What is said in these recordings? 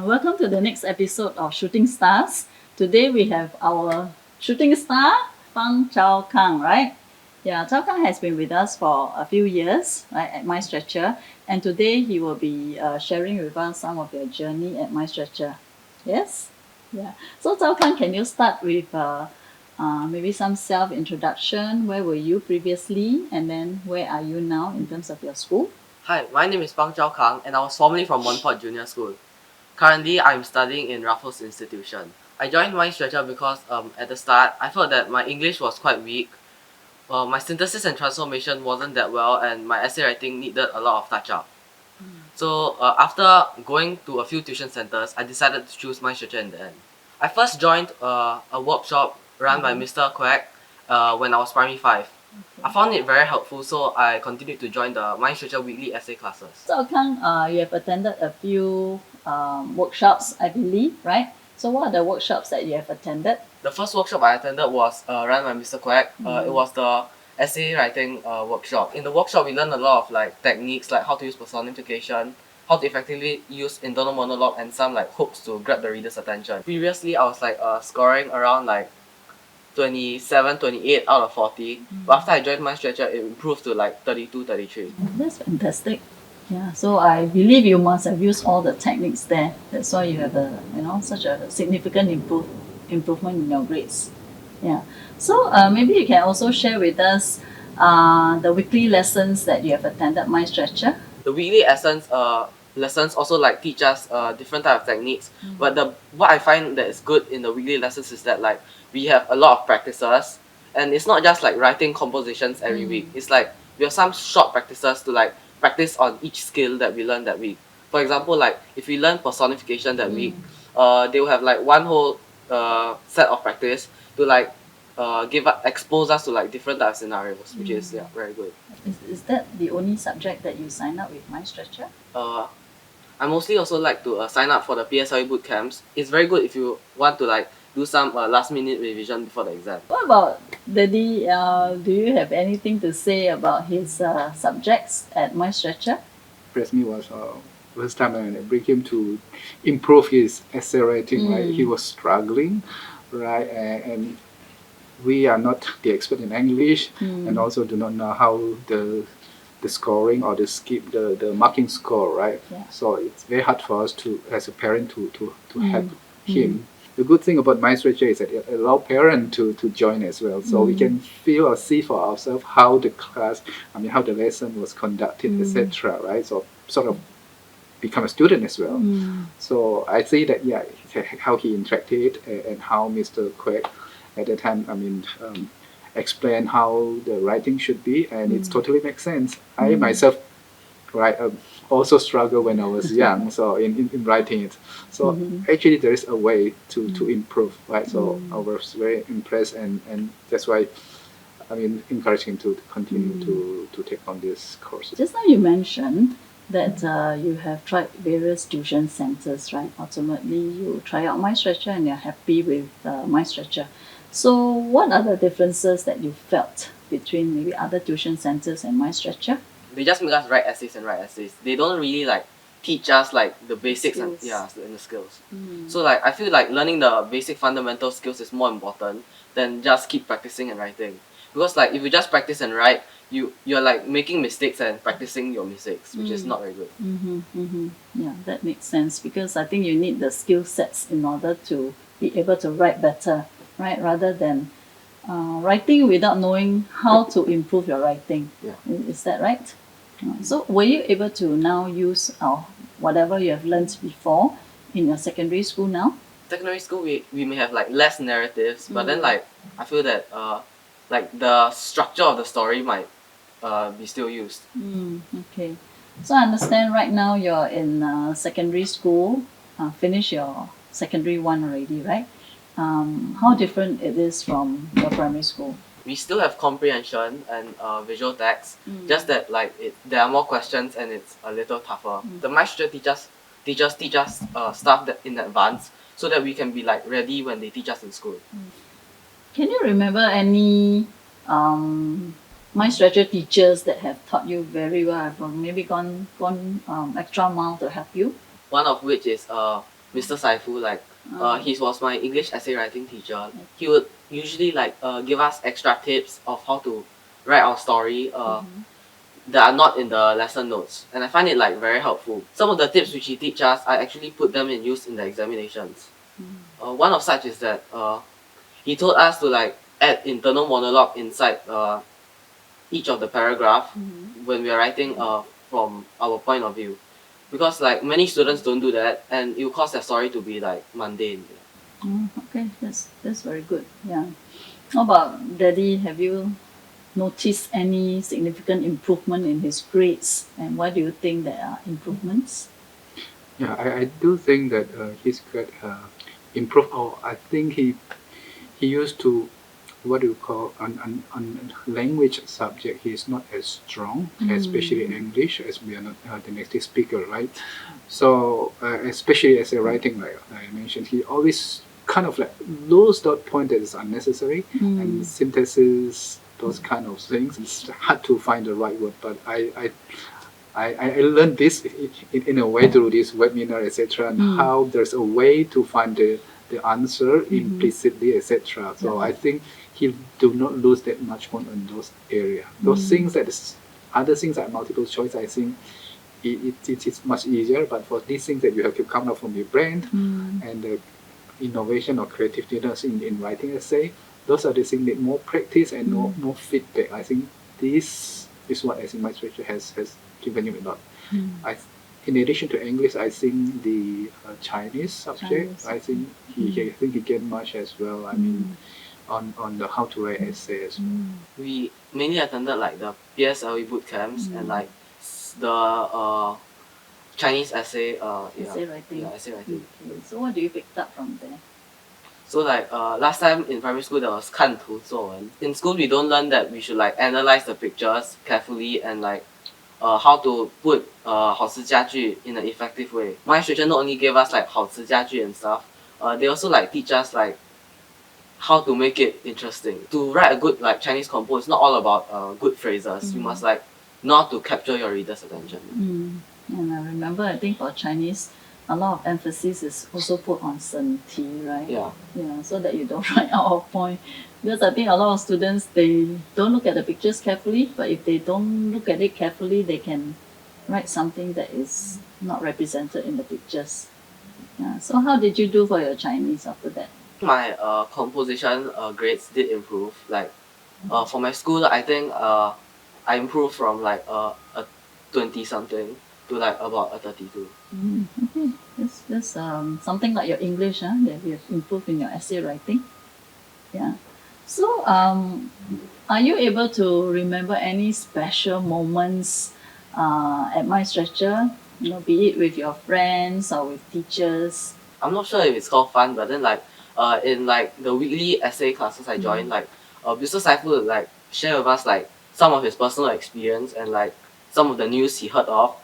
Welcome to the next episode of Shooting Stars. Today we have our shooting star, Phang Zhao Kang, right? Yeah, Zhao Kang has been with us for a few years, right, at My Stretcher, and today he will be sharing with us some of your journey at My Stretcher. Yes? Yeah. So Zhao Kang, can you start with maybe some self-introduction? Where were you previously, and then where are you now in terms of your school? Hi, my name is Phang Zhao Kang and I was formerly from Monfort Junior School. Currently, I'm studying in Raffles Institution. I joined my stretcher because at the start, I felt that my English was quite weak. My synthesis and transformation wasn't that well and my essay writing needed a lot of touch-up. So after going to a few tuition centers, I decided to choose my stretcher in the end. I first joined a workshop run by Mr. Quack when I was primary 5. I found it very helpful, so I continued to join the Mind Stretcher weekly essay classes. So Kang, you have attended a few workshops, I believe, right? So what are the workshops that you have attended? The first workshop I attended was run by Mr. Quack. It was the essay writing workshop. In the workshop, we learned a lot of techniques like how to use personification, how to effectively use internal monologue, and some hooks to grab the reader's attention. Previously, I was scoring around 27, 28 out of 40. But after I joined my stretcher, it improved to 32, 33. That's fantastic. Yeah, so I believe you must have used all the techniques there. That's why you have such a significant improvement in your grades. Yeah. So maybe you can also share with us the weekly lessons that you have attended My Stretcher. The weekly lessons also teach us different type of techniques. But what I find that is good in the weekly lessons is that we have a lot of practices, and it's not just writing compositions every week. It's we have some short practices to practice on each skill that we learn that week. For example, if we learn personification that week, they will have one whole set of practice to expose us to different type of scenarios, which is very good. Is that the only subject that you sign up with My Stretcher? I mostly also like to sign up for the PSLE boot camps. It's very good if you want to do some last minute revision before the exam. What about Daddy? Do you have anything to say about his subjects at My Stretcher? Impressed me was first time I bring him to improve his essay writing. Right, he was struggling, right, and we are not the expert in English, and also do not know how the scoring or the marking score, right? Yeah. So it's very hard for us to, as a parent, to help him. The good thing about My Stretcher is that it allows parents to join as well, so we can feel or see for ourselves how the class, how the lesson was conducted, etc. Right? So sort of become a student as well. So I see that how he interacted and how Mr. Quack at the time, explain how the writing should be, and it totally makes sense. I myself, also struggled when I was young, so in writing it. So actually there is a way to improve, right? So I was very impressed, and that's why encourage him to continue to take on this course. Just now you mentioned that you have tried various tuition centers, right? Ultimately, you try out My Stretcher and you're happy with My Stretcher. So what are the differences that you felt between maybe other tuition centers and My Stretcher? They just make us write essays and write essays. They don't really teach us the basics and the skills. So I feel learning the basic fundamental skills is more important than just keep practicing and writing. Because if you just practice and write, you're making mistakes and practicing your mistakes, which is not very good. Yeah, that makes sense, because I think you need the skill sets in order to be able to write better, right? Rather than writing without knowing how to improve your writing. Yeah. Is that right? So were you able to now use whatever you have learned before in your secondary school now? Secondary school, we may have less narratives, but then I feel that the structure of the story might be still used. Okay. So I understand right now you're in secondary school, finish your secondary one already, right? How different it is from your primary school? We still have comprehension and visual text, just that there are more questions and it's a little tougher. The My Stretcher teachers teach us stuff that in advance, so that we can be ready when they teach us in school. Can you remember any My Stretcher teachers that have taught you very well, have maybe gone extra mile to help you? One of which is Mr. Saifu, like he was my English essay writing teacher. He would usually like give us extra tips of how to write our story that are not in the lesson notes, and I find it like very helpful. Some of the tips which he teaches us, I actually put them in use in the examinations. One of such is that he told us to like add internal monologue inside each of the paragraph when we are writing from our point of view, because like many students don't do that, and it will cause their story to be like mundane. Okay, that's very good. Yeah. How about Daddy? Have you noticed any significant improvement in his grades, and why do you think there are improvements? Yeah, I do think that his grade improved. Or I think he used to, what do you call, on language subject, he is not as strong, especially English, as we are not the native speaker, right? So especially as a writing, like I mentioned, he always kind of like lose that point that is unnecessary, and synthesis, those kind of things. It's hard to find the right word, but I learned this in a way through this webinar, etc., and how there's a way to find the answer implicitly, etc. So I think he do not lose that much point on those area. Those things that is, other things like multiple choice, I think it is much easier. But for these things that you have to come out from your brain and the innovation or creativeness in writing essay, those are the things that more practice and more feedback. I think this is what I think my teacher has given you a lot. In addition to English, I think the Chinese subject, I think he gained much as well. I mean, on the how to write essay as well. We mainly attended like the PSLE boot camps and like the Chinese essay. Essay writing. Yeah, essay writing. Okay. So what do you pick up from there? So like last time in primary school there was 看图作文. In school we don't learn that we should like analyze the pictures carefully and like how to put 好词佳句 in an effective way. My teacher not only gave us like 好词佳句 and stuff, they also like teach us like how to make it interesting. To write a good like Chinese compo, it's not all about good phrases. You must like know how to capture your reader's attention. And I remember, I think for Chinese, a lot of emphasis is also put on 审题, right? Yeah. Yeah, so that you don't write out of point. Because I think a lot of students, they don't look at the pictures carefully, but if they don't look at it carefully, they can write something that is not represented in the pictures. Yeah. So how did you do for your Chinese after that? My composition grades did improve. Like for my school, I think I improved from like a 20 something to like about a 32. Okay, that's something like your English, that you have improved in your essay writing. Yeah. So, are you able to remember any special moments at my stretcher? You know, be it with your friends or with teachers. I'm not sure if it's called fun, but then like in like the weekly essay classes I joined, like Mr. Saifu would like share with us like some of his personal experience and like some of the news he heard of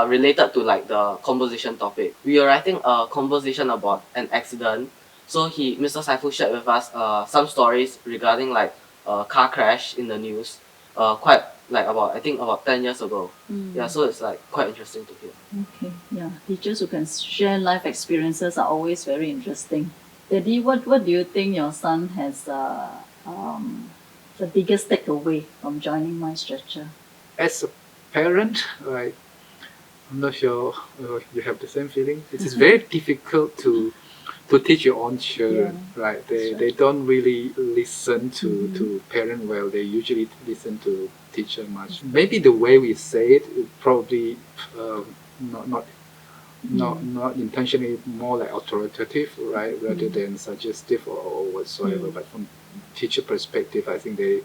related to like the composition topic. We were writing a composition about an accident, so Mr. Saifu shared with us some stories regarding like a car crash in the news, quite like I think about 10 years ago. Yeah, so it's like quite interesting to hear. Okay, yeah. Teachers who can share life experiences are always very interesting. Daddy, what do you think your son has the biggest takeaway from joining my stretcher? As a parent, right, I'm not sure you have the same feeling. It is very difficult to teach your own children, right? They don't really listen to parent well. They usually listen to teacher much. Maybe the way we say it probably not intentionally, more like authoritative, right, rather than suggestive or whatsoever. But from teacher perspective, I think they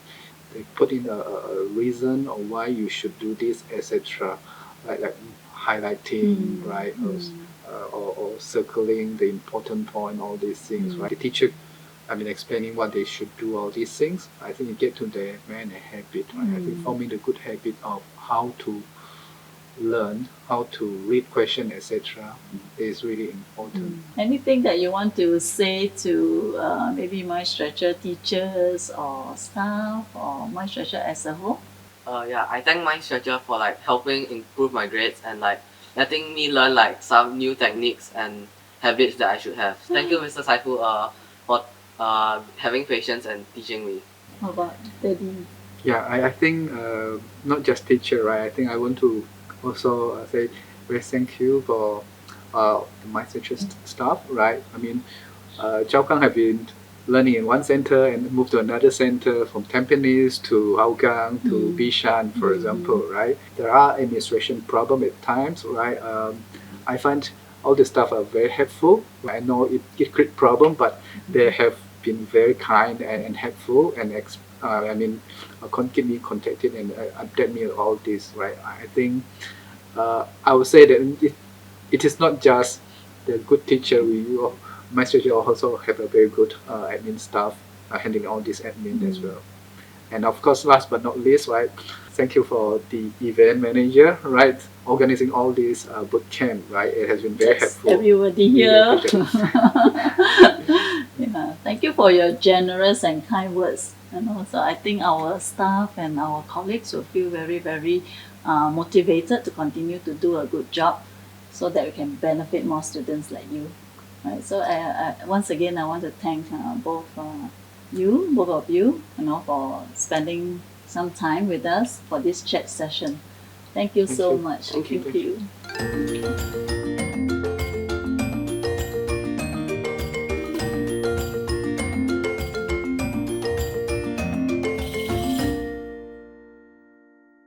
put in a reason or why you should do this, etc. Like highlighting, right, or circling the important point, all these things, right. The teacher, I mean, explaining what they should do, all these things. I think you get to the man a habit, right. I think forming the good habit of how to learn, how to read question, etc. is really important. Anything that you want to say to maybe my stretcher teachers or staff or my stretcher as a whole? Yeah, I thank my stretcher for like helping improve my grades and like letting me learn like some new techniques and habits that I should have. Thank you, Mr. Saifu, for having patience and teaching me. How about Daddy? Yeah, I think not just teacher, right? I think I want to also say very thank you for my teacher staff, right? I mean, Zhao Kang have been learning in one center and moved to another center from Tampines to Hougang to Bishan, for example, right? There are administration problem at times, right? I find all the staff are very helpful. I know it create problem, but they have been very kind and helpful and keep me contacted and update me on all this, right? I think I would say that it is not just the good teacher. My teacher also have a very good admin staff handling all this admin as well. And of course, last but not least, right? Thank you for the event manager, right? Organizing all this boot camp, right? It has been very helpful. Everybody Really here. appreciate it. Yeah, thank you for your generous and kind words. And also, I think our staff and our colleagues will feel very, very motivated to continue to do a good job, so that we can benefit more students like you. Right. So, once again, I want to thank both of you, for spending some time with us for this chat session. Thank you Thank so you. much. Thank you. you.